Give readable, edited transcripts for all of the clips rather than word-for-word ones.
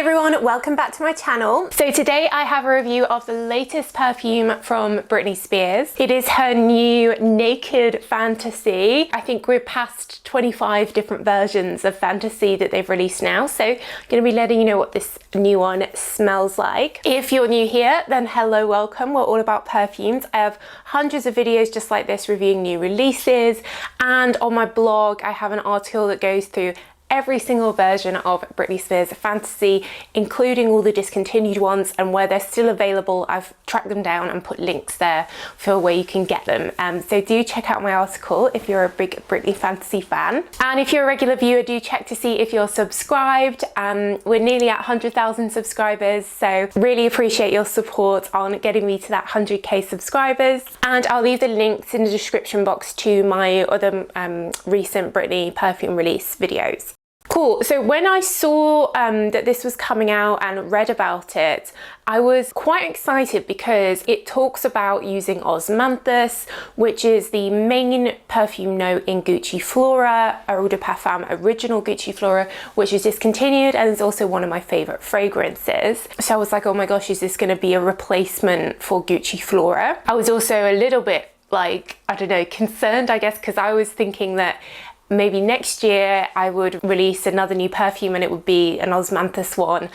everyone, welcome back to my channel. So today I have a review of the latest perfume from Britney Spears. It is her new Naked Fantasy. I think we're past 25 different versions of Fantasy that they've released now, so I'm going to be letting you know what this new one smells like. If you're new here, then hello, welcome. We're all about perfumes. I have hundreds of videos just like this reviewing new releases, and on my blog I have an article that goes through every single version of Britney Spears Fantasy, including all the discontinued ones, and where they're still available I've tracked them down and put links there for where you can get them. So do check out my article if you're a big Britney Fantasy fan. And if you're a regular viewer, do check to see if you're subscribed. We're nearly at 100,000 subscribers, so really appreciate your support on getting me to that 100k subscribers. And I'll leave the links in the description box to my other recent Britney perfume release videos. Cool, so when I saw that this was coming out and read about it, I was quite excited because it talks about using osmanthus, which is the main perfume note in Gucci Flora, Eau de Parfum original Gucci Flora, which is discontinued and is also one of my favorite fragrances. So I was like, oh my gosh, is this going to be a replacement for Gucci Flora? I was also a little bit like, I don't know, concerned, I guess, because I was thinking that maybe next year I would release another new perfume and it would be an osmanthus one.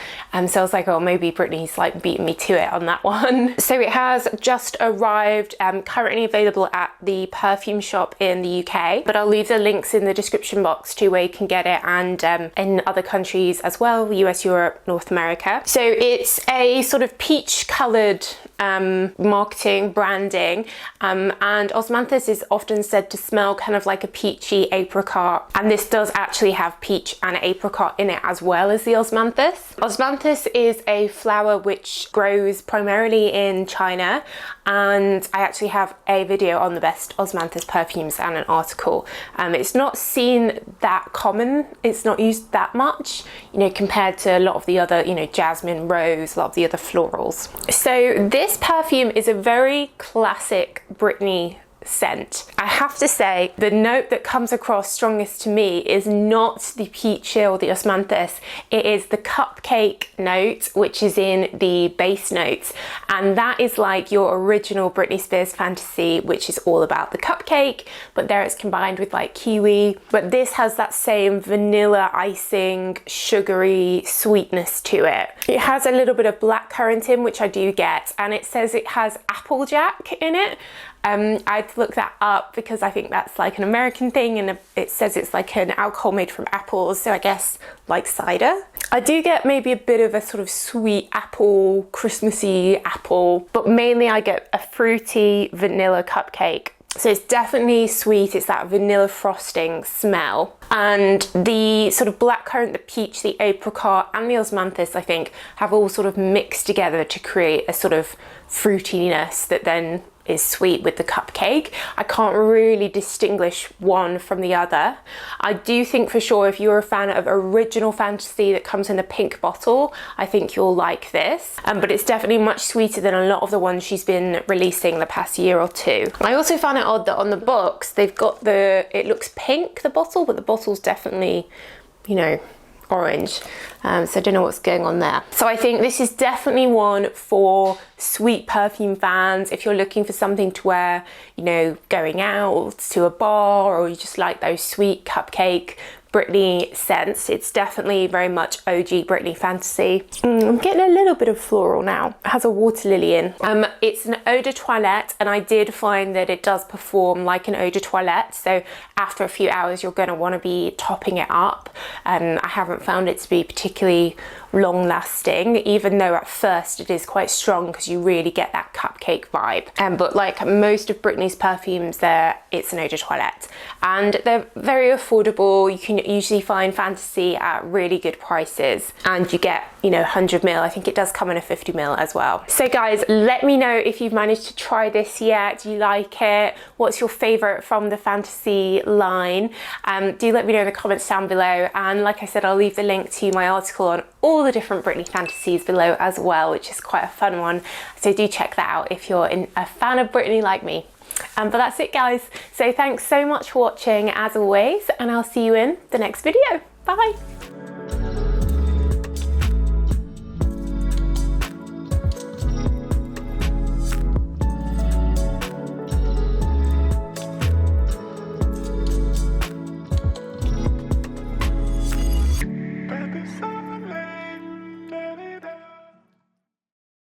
So I was like, oh, maybe Britney's like beating me to it on that one. So it has just arrived, currently available at the perfume shop in the UK, but I'll leave the links in the description box to where you can get it, and in other countries as well, US, Europe, North America. So it's a sort of peach coloured marketing, branding, and osmanthus is often said to smell kind of like a peachy apricot, and this does actually have peach and apricot in it as well as the osmanthus. Osmanthus is a flower which grows primarily in China, and I actually have a video on the best osmanthus perfumes and an article. It's not seen that common, it's not used that much, you know, compared to a lot of the other, you know, jasmine, rose, a lot of the other florals. So this perfume is a very classic Britney scent. I have to say the note that comes across strongest to me is not the peach or the osmanthus, it is the cupcake note, which is in the base notes, and that is like your original Britney Spears Fantasy, which is all about the cupcake, but there it's combined with like kiwi. But this has that same vanilla icing, sugary sweetness to it. It has a little bit of blackcurrant in, which I do get, and it says it has applejack in it. I'd look that up because I think that's like an American thing, and it says it's like an alcohol made from apples, so I guess like cider. I do get maybe a bit of a sort of sweet apple, Christmassy apple, but mainly I get a fruity vanilla cupcake. So it's definitely sweet, it's that vanilla frosting smell. And the sort of blackcurrant, the peach, the apricot and the osmanthus, I think, have all sort of mixed together to create a sort of fruitiness that then is sweet with the cupcake. I can't really distinguish one from the other. I do think for sure if you're a fan of original Fantasy that comes in a pink bottle, I think you'll like this. But it's definitely much sweeter than a lot of the ones she's been releasing the past year or two. I also found it odd that on the box they've got it looks pink, the bottle, but the bottle's definitely, you know, orange. So I don't know what's going on there. So I think this is definitely one for sweet perfume fans. If you're looking for something to wear, you know, going out to a bar, or you just like those sweet cupcake Britney scents, it's definitely very much OG Britney Fantasy. I'm getting a little bit of floral now. It has a water lily in. It's an eau de toilette, and I did find that it does perform like an eau de toilette, so after a few hours you're going to want to be topping it up. I haven't found it to be particularly long lasting, even though at first it is quite strong because you really get that cupcake vibe. But like most of Britney's perfumes, it's an eau de toilette, and they're very affordable. You can usually find Fantasy at really good prices, and you get, you know, 100ml. I think it does come in a 50ml as well. So guys, let me know if you've managed to try this yet. Do you like it? What's your favorite from the Fantasy line? Do let me know in the comments down below, and like I said, I'll leave the link to my article on all the different Britney Fantasies below as well, which is quite a fun one, so do check that out if you're a fan of Britney like me. But that's it guys, so thanks so much for watching as always, and I'll see you in the next video. Bye!